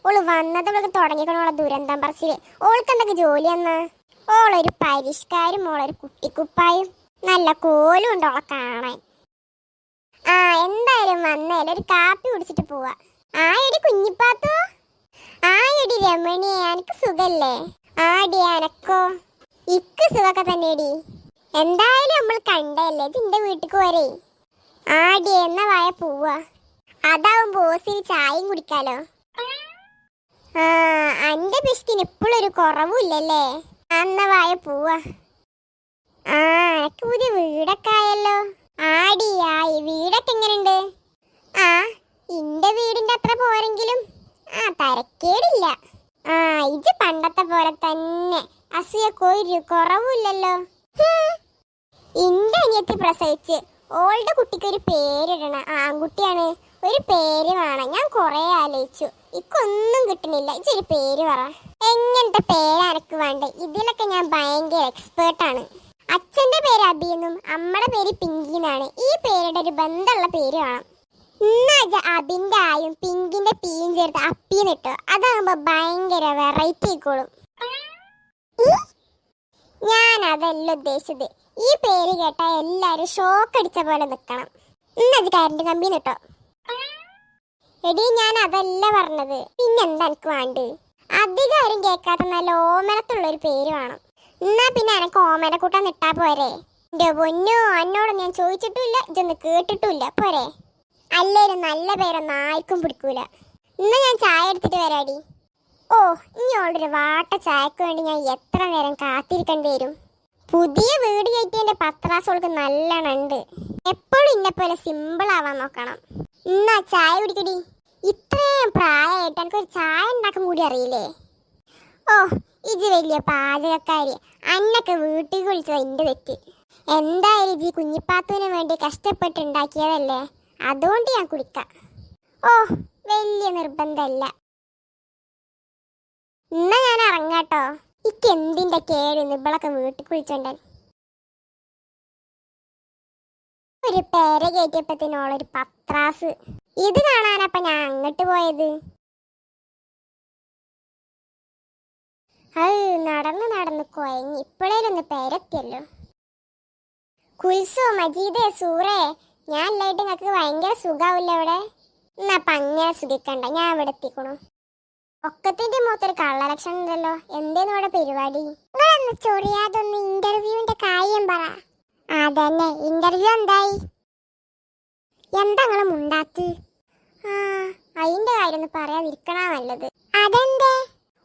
ഓള് വന്നതവൾക്ക് തുടങ്ങിക്കണോളെ ദുരന്തം പറച്ചില്. ഓൾക്ക് എന്തൊക്കെ ജോലി എന്നാ? ഓളൊരു പരിഷ്കാരം, ഓളൊരു കുട്ടിക്കുപ്പായും, നല്ല കോലും ഉണ്ട് ഓളെ കാണാൻ. ആ എന്തായാലും വന്നേലും ഒരു കാപ്പി കുടിച്ചിട്ട് പോവാ. ആടി കുഞ്ഞിപ്പാത്തോ, ആടി രമണി, എനിക്ക് സുഖല്ലേ? ആടി അനക്കോ? ഇക്ക് സുഖമൊക്കെ തന്നെടി. എന്തായാലും നമ്മൾ കണ്ടല്ലേ, ഇതിന്റെ വീട്ടിക്ക് വരേ. ആടി എന്നാ വായ പോവാ, അതാവും ബോസിന് ചായയും കുടിക്കാലോ. ആ അന്റെ പിസ്കിന് ഇപ്പോഴൊരു കുറവുമില്ലല്ലേ? എന്നാ വായ പോവാ. ആ എനക്ക് പുതിയ വീടൊക്കെ ആയല്ലോ. ആടി ആയി, വീടൊക്കെ എങ്ങനെയുണ്ട്? ആ ഇന്റെ വീടിന്റെ അത്ര പോരെങ്കിലും തരക്കേടില്ല. ആ ഇത് പണ്ടത്തെ പോലെ തന്നെ, അസൂയക്കൊരു കുറവുമില്ലല്ലോ. ഇന്റെ അനിയത്തി പ്രസവിച്ച് ഓളുടെ കുട്ടിക്ക് ഒരു പേരിടണം. ആൺകുട്ടിയാണ്, ഒരു പേര് വേണം. ഞാൻ കൊറേ ആലോചിച്ചു, ഇക്കൊന്നും കിട്ടണില്ല. ഇതൊരു പേര് പറ. എങ്ങനത്തെ പേര് അനക്ക് വേണ്ടേ? ഇതിലൊക്കെ ഞാൻ ഭയങ്കര എക്സ്പേർട്ടാണ്. അച്ഛന്റെ പേര് അബിയെന്നും അമ്മയുടെ പേര് പിങ്കിന്നാണ്. ഈ പേരുടെ ഒരു ബന്ധമുള്ള പേര് വേണം. ഇന്നാ അബിന്റെ ആയും പിങ്കിന്റെ പീയും ചേർത്ത് അപ്പിന്നിട്ടോ. അതാകുമ്പോ ഭയങ്കര വെറൈറ്റി ആയിക്കോളും. ഞാൻ അതല്ല ഉദ്ദേശിച്ചത്. ഈ പേര് കേട്ടാ എല്ലാരും ഷോക്ക് അടിച്ച പോലെ നിക്കണം. ഇന്നത് കരണ്ട് കമ്പിന്നിട്ടോ. എടി ഞാൻ അതല്ല പറഞ്ഞത്. പിന്നെന്താ എനിക്ക് വേണ്ടത്? അധികം ആരും കേൾക്കാത്ത നല്ല ഓമനത്തുള്ളൊരു പേര് വേണം. എന്നാ പിന്നെ എനക്ക് ഓമനക്കൂട്ടം നിട്ടാ പോരെ? എന്റെ പൊന്നോ, എന്നോട് ഞാൻ ചോദിച്ചിട്ടുമില്ല, ഇതൊന്ന് കേട്ടിട്ടുമില്ല പോരെ? അല്ലേലും നല്ല പേരൊന്നും ആർക്കും പിടിക്കൂല. ഇന്ന് ഞാൻ ചായ എടുത്തിട്ട് വരാടി. ഓ ഇനിയോളൊരു വാട്ട ചായക്ക് വേണ്ടി ഞാൻ എത്ര നേരം കാത്തിരിക്കേണ്ടി വരും. പുതിയ വീട് കയറ്റിയതിന്റെ പത്രാസോൾക്ക് നല്ലോണം ഉണ്ട്. എപ്പോഴും ഇന്നെ പോലെ സിമ്പിൾ ആവാൻ നോക്കണം. എന്നാ ചായ കുടിക്കടി. ഇത്രയും പ്രായമായിട്ട് എനിക്കൊരു ചായ ഉണ്ടാക്കാൻ കൂടി അറിയില്ലേ? ഓ ഇത് വലിയ പാചകക്കാരി. അന്നൊക്കെ വീട്ടിൽ വിളിച്ചത് എൻ്റെ തെറ്റ്. എന്തായാലും ഈ കുഞ്ഞിപ്പാത്തുവിന് വേണ്ടി കഷ്ടപ്പെട്ടുണ്ടാക്കിയതല്ലേ, അതുകൊണ്ട് ഞാൻ കുടിക്കാം. ഓ വലിയ നിർബന്ധമല്ല. എന്നാ ഞാൻ ഇറങ്ങാട്ടോ. ഇക്ക് എന്തിന്റെ കേടുന്ന് ഇവളൊക്കെ വീട്ടിൽ വിളിച്ചോണ്ടൻ. ഒരു പേര കയറ്റിയപ്പത്തിനോളൊരു പത്രാസ്. ഇത് കാണാനപ്പ ഞാൻ അങ്ങോട്ട് പോയത്. നടന്ന് നടന്ന് കൊയങ്ങി. ഇപ്പോഴേലൊന്ന് പേരെത്തിയല്ലോ. കുൽസോ മജീദേ സൂറേ, ഞാൻ ഇല്ലായിട്ട് നിങ്ങൾക്ക് ഭയങ്കര സുഖാവില്ല ഇവിടെ. എന്നാ അങ്ങനെ സുഖിക്കണ്ട, ഞാൻ ഇവിടെ എത്തിക്കണു. ഒക്കത്തിന്റെ മുഖത്തൊരു കള്ളലക്ഷണം ഉണ്ടല്ലോ. എന്തേന്ന് ഇവിടെ പരിപാടി? നിങ്ങളൊന്ന് ചൊറിയാതൊന്ന് ഇന്റർവ്യൂവിന്റെ കാര്യം പറ. അതന്നെ, ഇന്റർവ്യൂ എന്തായി? എന്താ നിങ്ങള് മുണ്ടാത്ത്? അതിന്റെ കാര്യം ഒന്ന് പറയാതിരിക്കണ നല്ലത്. അതെന്തേ?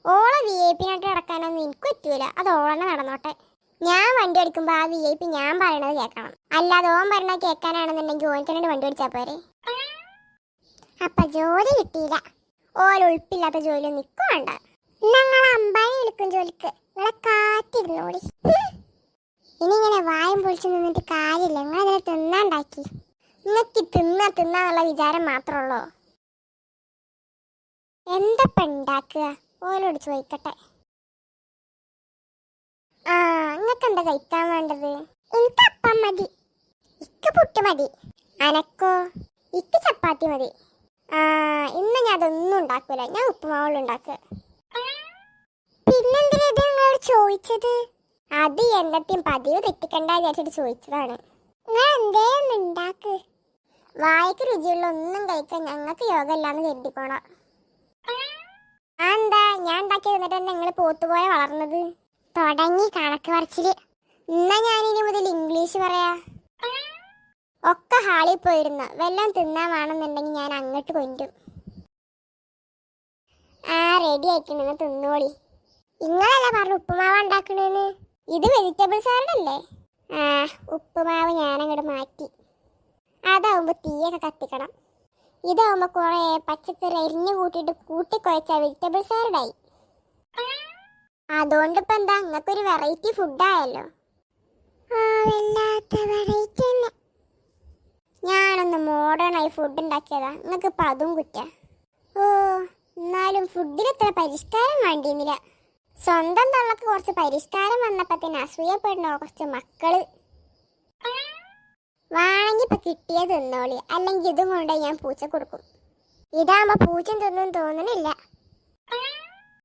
ഓളെ VIP നായിട്ട് നടക്കാനൊന്നും എനിക്ക് പറ്റൂല. അത് ഓളന്നെ നടന്നോട്ടെ. ഞാൻ വണ്ടി ഓടിക്കുമ്പോ ആ VIP ഞാൻ പറയണത് കേൾക്കണം. അല്ലാതെ ഓൻ പറയണത് കേൾക്കാനാണെന്നുണ്ടെങ്കിൽ ഓനക്കന്നെ വണ്ടി ഓടിച്ചാ പോരെ. അപ്പൊ ജോലി കിട്ടിയില്ല. ഓല ഉൾപ്പില്ലാത്ത ജോലിയൊന്നും നിൽക്കും വേണ്ട. ഞങ്ങൾ അമ്പാനി വിളിക്കും ജോലിക്ക്. നിങ്ങളെ കാത്തിരുന്നോടി. ഇനി ഇങ്ങനെ വായും പൊളിച്ചു നിന്നിട്ട് കാര്യമില്ല. നിങ്ങളതിനെ തിന്നാണ്ടാക്കി. നിങ്ങൾക്ക് തിന്നാന്നുള്ള വിചാരം മാത്രമുള്ളൂ. എന്തപ്പ ഉണ്ടാക്കുക? ഓലോട് ചോദിക്കട്ടെ. നിങ്ങൾക്ക് എന്താ കഴിക്കാൻ വേണ്ടത്? എനിക്ക് അപ്പം മതി. ഇക്ക് പുട്ട് മതി. അനക്കോ? ഇക്ക് ചപ്പാത്തി മതി. ഇന്ന് ഞാൻ അതൊന്നും ഉണ്ടാക്കൂല. ഞാൻ ഉപ്പുമാവുള്ള ഉണ്ടാക്കുക. പിന്നെന്തിനാ ഇത് നിങ്ങളോട് ചോദിച്ചത്? അത് എന്തെങ്കിലും പതിവ് തെറ്റിക്കണ്ട വിചാരിച്ചിട്ട് ചോദിച്ചതാണ്. നിങ്ങൾ എന്തേന്ന് ഉണ്ടാക്ക്. വായക്ക് രുചിയുള്ള ഒന്നും കഴിക്കാൻ ഞങ്ങൾക്ക് യോഗമില്ലാന്ന് കരുതിക്കോളാം. എന്താ ഞാൻ ഉണ്ടാക്കി തന്നിട്ട് നിങ്ങൾ പോത്തുപോലെ വളർന്നത്? തുടങ്ങി കണക്ക് പറച്ചില്. എന്നാ ഞാനിനി മുതൽ ഇംഗ്ലീഷ് പറയാ. ഒക്കെ ഹാളിൽ പോയിരുന്ന വെല്ലം തിന്നാൻ വേണമെന്നുണ്ടെങ്കിൽ ഞാൻ അങ്ങോട്ട് കൊണ്ടും. റെഡി ആയിക്കണെന്ന് തിന്നോളി. നിങ്ങളല്ല പറഞ്ഞു ഉപ്പുമാവ് ഉണ്ടാക്കണേന്ന്. ഇത് വെജിറ്റബിൾ സാലഡല്ലേ? ഉപ്പുമാവ് ഞാനങ്ങോട്ട് മാറ്റി. അതാവുമ്പോ തീയൊക്കെ കത്തിക്കണം. ഇതാവുമ്പോ കുറെ പച്ചക്കറി അരിഞ്ഞു കൂട്ടിയിട്ട് കൂട്ടിക്കുഴച്ച വെജിറ്റബിൾ സാലഡായി. അതുകൊണ്ട് ഇപ്പൊ എന്താ, നിങ്ങൾക്കൊരു വെറൈറ്റി ഫുഡായല്ലോ. വല്ലാത്ത വെറൈറ്റി തന്നെ. ഞാനൊന്ന് മോഡേണായി ഫുഡ് ഉണ്ടാക്കിയതാ. നിങ്ങൾക്ക് ഇപ്പൊ അതും കുറ്റ. എന്നാലും ഫുഡിനത്ര പരിഷ്കാരം വേണ്ടിയിരുന്നില്ല. സ്വന്തം തള്ളക്ക് കുറച്ച് പരിഷ്കാരം വന്നപ്പത്തിന് അസൂയപ്പെടണോ കുറച്ച് മക്കള്. വേണമെങ്കിൽ ഇപ്പൊ കിട്ടിയത് തിന്നോളി, അല്ലെങ്കിൽ ഇതും കൊണ്ട് ഞാൻ പൂച്ച കൊടുക്കും. ഇതാകുമ്പോ പൂച്ച തിന്നും തോന്നണില്ല.